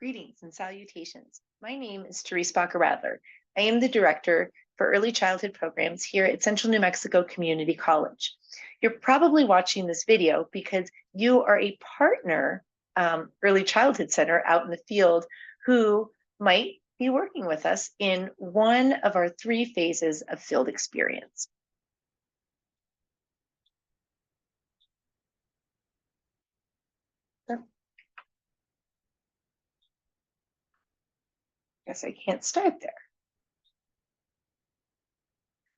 Greetings and salutations. My name is Therese Baca-Radler. I am the Director for Early Childhood Programs here at Central New Mexico Community College. You're probably watching this video because you are a partner Early Childhood Center out in the field who might be working with us in one of our 3 phases of field experience. Guess I can't start there.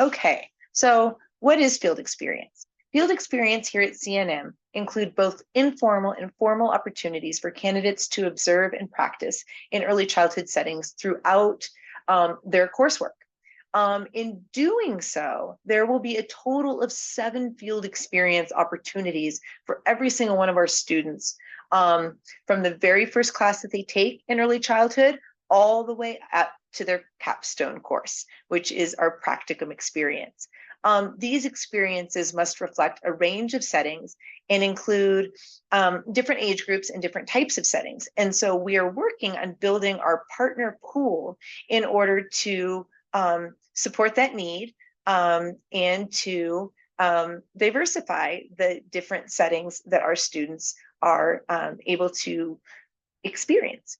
Okay, so what is field experience? Field experience here at CNM include both informal and formal opportunities for candidates to observe and practice in early childhood settings throughout their coursework. In doing so, there will be a total of 7 field experience opportunities for every single one of our students, from the very first class that they take in early childhood all the way up to their capstone course, which is our practicum experience. These experiences must reflect a range of settings and include different age groups and different types of settings. And so we are working on building our partner pool in order to support that need and to diversify the different settings that our students are able to experience.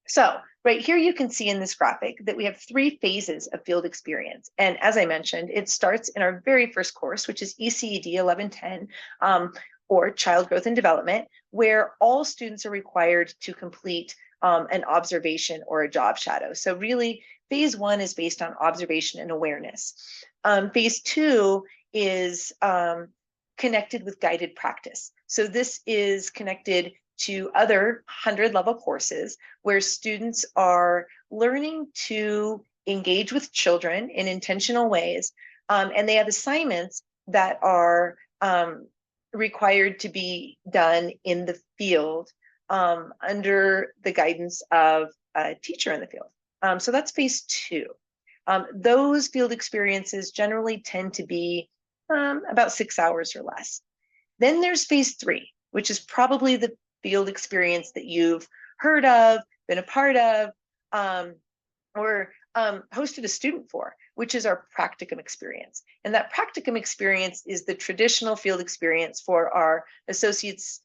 So right here, you can see in this graphic that we have 3 phases of field experience. And as I mentioned, it starts in our very first course, which is ECED 1110, or Child Growth and Development, where all students are required to complete an observation or a job shadow. So really, phase 1 is based on observation and awareness. Phase 2 is connected with guided practice. So this is connected to other 100-level courses where students are learning to engage with children in intentional ways, and they have assignments that are required to be done in the field under the guidance of a teacher in the field. So that's phase 2. Those field experiences generally tend to be about 6 hours or less. Then there's phase 3, which is probably the field experience that you've heard of, been a part of, or hosted a student for, which is our practicum experience. And that practicum experience is the traditional field experience for our associate's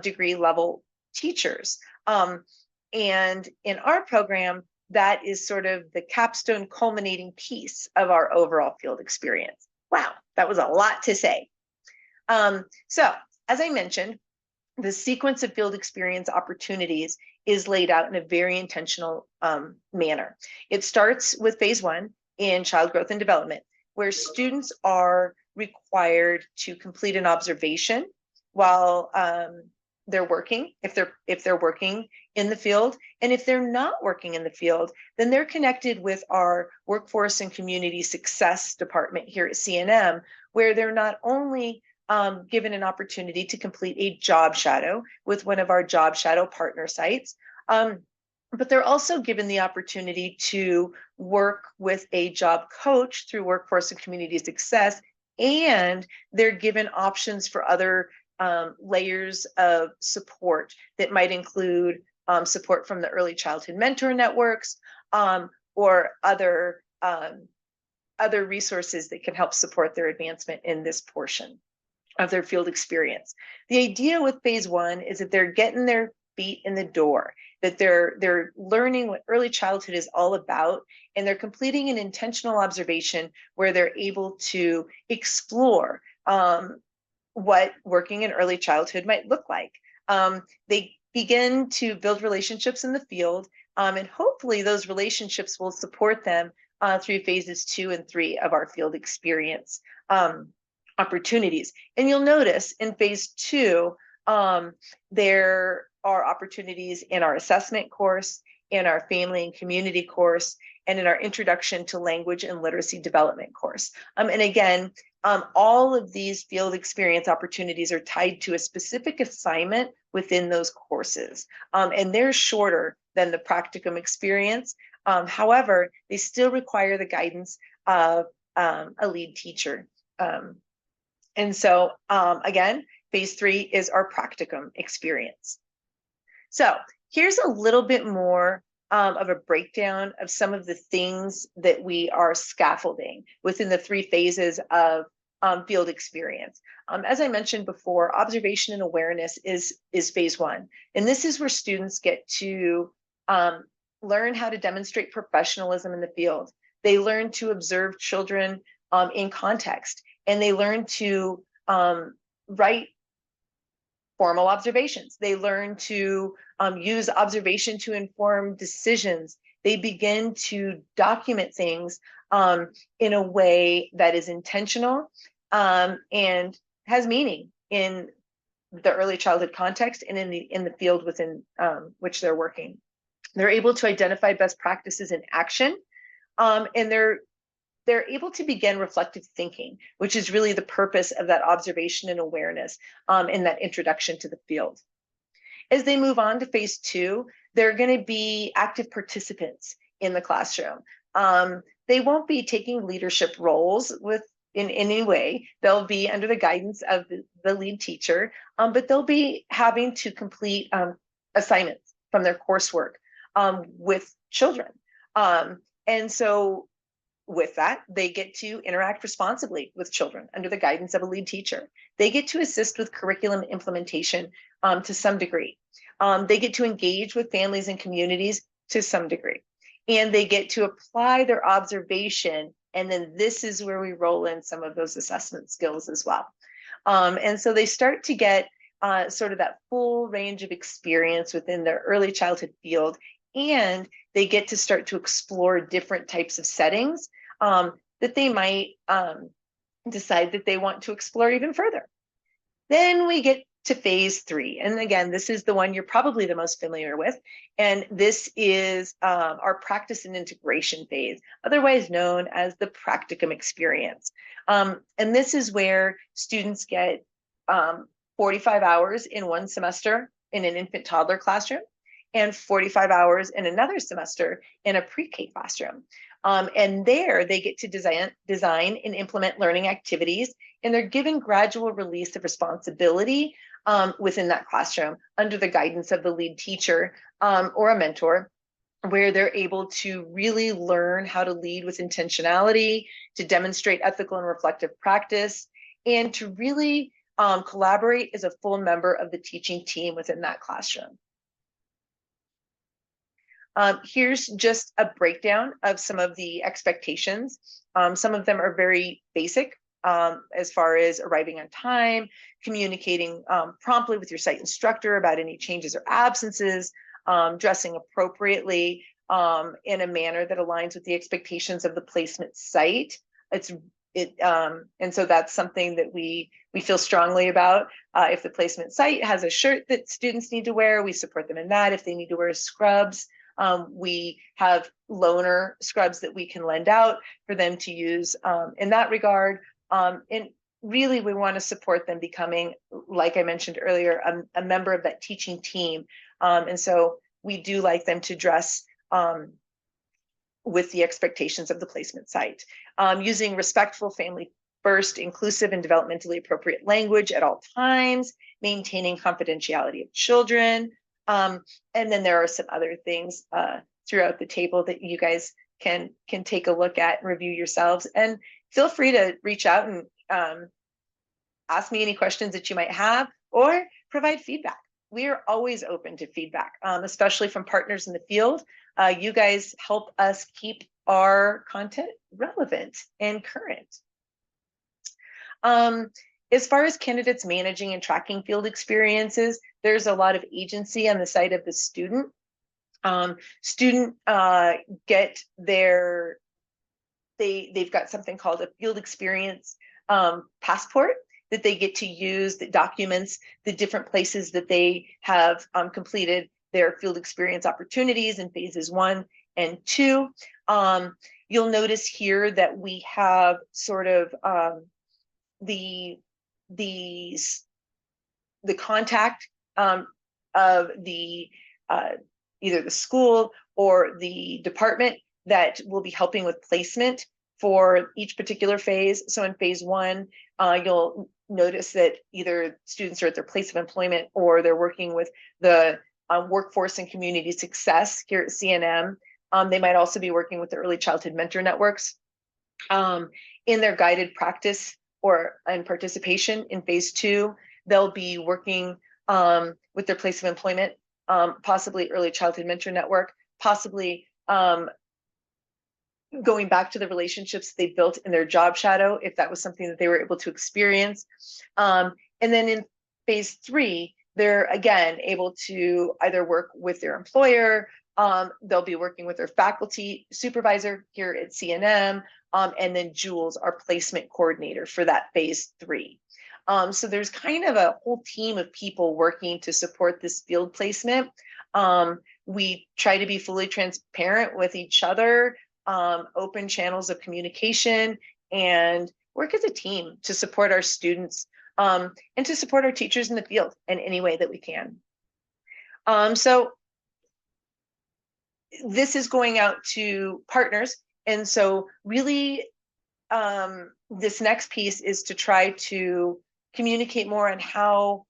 degree level teachers. And in our program, that is sort of the capstone culminating piece of our overall field experience. Wow, that was a lot to say. So as I mentioned, the sequence of field experience opportunities is laid out in a very intentional manner. It starts with phase 1 in Child Growth and Development, where students are required to complete an observation while they're working, if they're working in the field. And if they're not working in the field, then they're connected with our Workforce and Community Success Department here at CNM, where they're not only given an opportunity to complete a job shadow with one of our job shadow partner sites, but they're also given the opportunity to work with a job coach through Workforce and Community Success, and they're given options for other layers of support that might include support from the early childhood mentor networks, or other resources that can help support their advancement in this portion of their field experience. The idea with phase 1 is that they're getting their feet in the door, that they're learning what early childhood is all about, and they're completing an intentional observation where they're able to explore what working in early childhood might look like. They begin to build relationships in the field, and hopefully those relationships will support them through phases 2 and 3 of our field experience opportunities. And you'll notice in phase 2, there are opportunities in our assessment course, in our family and community course, and in our introduction to language and literacy development course. And again, all of these field experience opportunities are tied to a specific assignment within those courses. And they're shorter than the practicum experience. However, they still require the guidance of a lead teacher. And so again, phase 3 is our practicum experience. So Here's a little bit more of a breakdown of some of the things that we are scaffolding within the 3 phases of field experience. As I mentioned before, observation and awareness is phase 1. And this is where students get to learn how to demonstrate professionalism in the field. They learn to observe children in context, and they learn to write formal observations. They learn to use observation to inform decisions. They begin to document things in a way that is intentional and has meaning in the early childhood context and in the field within which they're working. They're able to identify best practices in action, and they're able to begin reflective thinking, which is really the purpose of that observation and awareness in that introduction to the field. As they move on to phase 2, they're going to be active participants in the classroom. They won't be taking leadership roles in any way. They'll be under the guidance of the lead teacher, but they'll be having to complete assignments from their coursework with children. And so with that, they get to interact responsibly with children under the guidance of a lead teacher. They get to assist with curriculum implementation to some degree. They get to engage with families and communities to some degree. And they get to apply their observation. And then this is where we roll in some of those assessment skills as well. And so they start to get sort of that full range of experience within their early childhood field. And they get to start to explore different types of settings that they might decide that they want to explore even further. Then we get to phase 3. And again, this is the one you're probably the most familiar with. And this is our practice and integration phase, otherwise known as the practicum experience. And this is where students get 45 hours in one semester in an infant toddler classroom and 45 hours in another semester in a pre-K classroom. And there they get to design and implement learning activities, and they're given gradual release of responsibility within that classroom under the guidance of the lead teacher or a mentor, where they're able to really learn how to lead with intentionality, to demonstrate ethical and reflective practice, and to really collaborate as a full member of the teaching team within that classroom. Here's just a breakdown of some of the expectations. Some of them are very basic as far as arriving on time, communicating promptly with your site instructor about any changes or absences, dressing appropriately in a manner that aligns with the expectations of the placement site. And so that's something that we feel strongly about. If the placement site has a shirt that students need to wear, we support them in that. If they need to wear scrubs, we have loaner scrubs that we can lend out for them to use in that regard. And really, we want to support them becoming, like I mentioned earlier, a member of that teaching team. And so we do like them to dress with the expectations of the placement site, using respectful, family first, inclusive, and developmentally appropriate language at all times, maintaining confidentiality of children. And then there are some other things throughout the table that you guys can take a look at and review yourselves. And feel free to reach out and ask me any questions that you might have or provide feedback. We are always open to feedback, especially from partners in the field. You guys help us keep our content relevant and current. As far as candidates managing and tracking field experiences, there's a lot of agency on the side of the student. Student get their, they've got something called a field experience passport that they get to use that documents the different places that they have completed their field experience opportunities in phases 1 and 2. You'll notice here that we have sort of the contact of the either the school or the department that will be helping with placement for each particular phase. So in phase 1, you'll notice that either students are at their place of employment or they're working with the workforce and community success here at CNM. They might also be working with the early childhood mentor networks in their guided practice and participation in phase 2. They'll be working with their place of employment, possibly early childhood mentor network, possibly going back to the relationships they built in their job shadow, if that was something that they were able to experience. And then in phase 3, they're again able to either work with their employer, they'll be working with their faculty supervisor here at CNM, and then Jules, our placement coordinator for that phase 3. So there's kind of a whole team of people working to support this field placement. We try to be fully transparent with each other, open channels of communication, and work as a team to support our students and to support our teachers in the field in any way that we can. So this is going out to partners. And so really, this next piece is to try to communicate more on how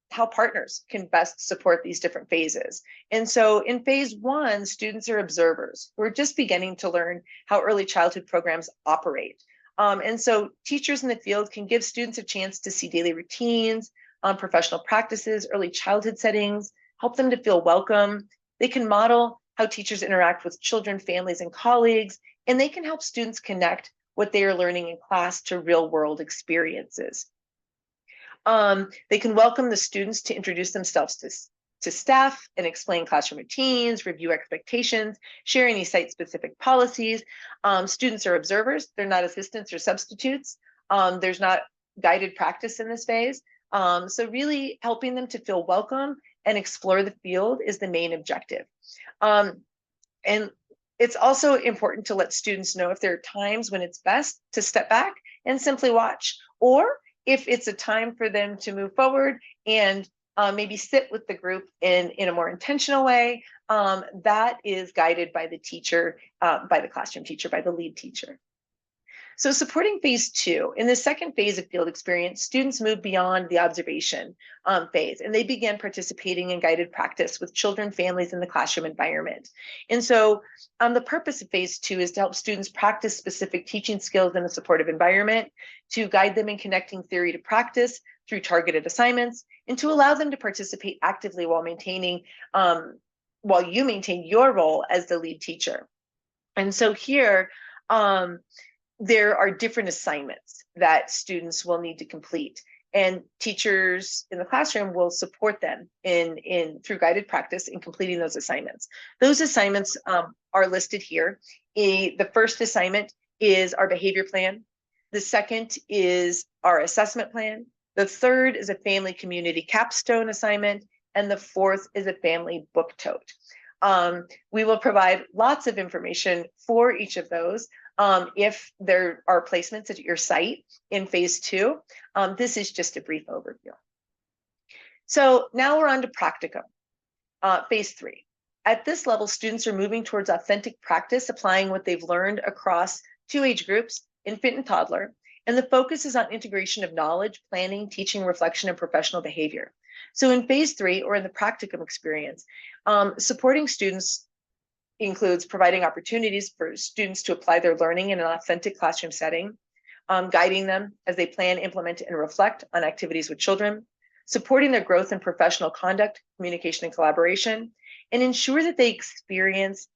partners can best support these different phases. And so in phase 1, students are observers who are just beginning to learn how early childhood programs operate. And so teachers in the field can give students a chance to see daily routines, professional practices, early childhood settings, help them to feel welcome. They can model how teachers interact with children, families, and colleagues, and they can help students connect what they are learning in class to real-world experiences. They can welcome the students to introduce themselves to staff and explain classroom routines, review expectations, share any site-specific policies. Students are observers. They're not assistants or substitutes. There's not guided practice in this phase. So really helping them to feel welcome and explore the field is the main objective. And it's also important to let students know if there are times when it's best to step back and simply watch, or if it's a time for them to move forward and maybe sit with the group in a more intentional way, that is guided by the teacher, by the classroom teacher, by the lead teacher. So supporting phase 2, in the second phase of field experience, students move beyond the observation phase, and they begin participating in guided practice with children, families in the classroom environment. And so the purpose of phase 2 is to help students practice specific teaching skills in a supportive environment, to guide them in connecting theory to practice through targeted assignments, and to allow them to participate actively while you maintain your role as the lead teacher. And so here, there are different assignments that students will need to complete, and teachers in the classroom will support them through guided practice in completing those assignments. Those assignments are listed here. The first assignment is our behavior plan. The second is our assessment plan. The third is a family community capstone assignment. And the fourth is a family book tote. We will provide lots of information for each of those. If there are placements at your site in phase 2, this is just a brief overview. So now we're on to practicum, phase 3. At this level, students are moving towards authentic practice, applying what they've learned across 2 age groups, infant and toddler, and the focus is on integration of knowledge, planning, teaching, reflection, and professional behavior. So in phase 3, or in the practicum experience, supporting students includes providing opportunities for students to apply their learning in an authentic classroom setting, guiding them as they plan, implement, and reflect on activities with children, supporting their growth in professional conduct, communication, and collaboration, and ensure that they experience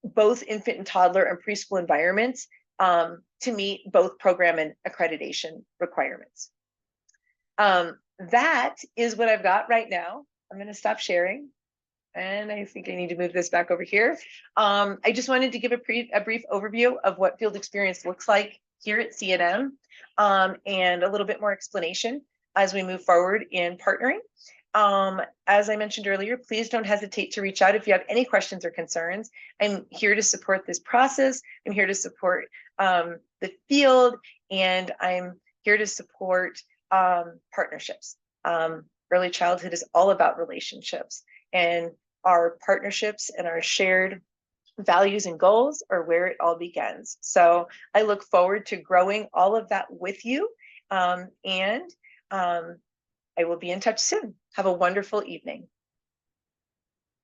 both infant and toddler and preschool environments to meet both program and accreditation requirements. That is what I've got right now. I'm going to stop sharing. And I think I need to move this back over here. I just wanted to give a brief overview of what field experience looks like here at CNM, and a little bit more explanation as we move forward in partnering. As I mentioned earlier, please don't hesitate to reach out if you have any questions or concerns. I'm here to support this process. I'm here to support the field, and I'm here to support partnerships. Early childhood is all about relationships, and our partnerships and our shared values and goals are where it all begins. So I look forward to growing all of that with you, and I will be in touch soon. Have a wonderful evening.